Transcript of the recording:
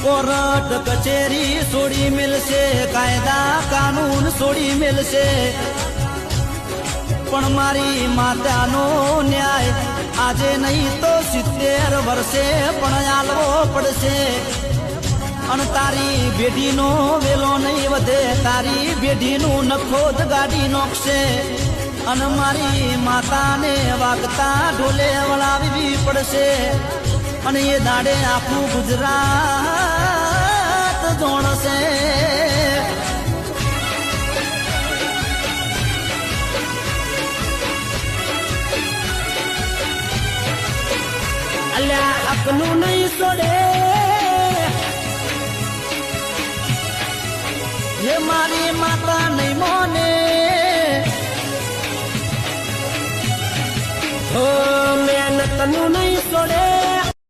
Court કચેરી છોડી મેલશે, કાયદા કાનૂન છોડી મેલશે, પણ મારી માતાનો ન્યાય આજે નહીં તો 70 વર્ષે પણ આલવો પડશે. અને તારી બેઢીનો વેલો નહીં વધે, તારી બેઢીનું નખોદ ગાડી નોખશે. અને મારી માતાને વાગતા ઢોલે વળાવવી પડશે. અને એ દાડે આખું ગુજરાત જોણશે. અલ્યા અકલું નહીં છોડે, હે મારી માતા નહીં મોને.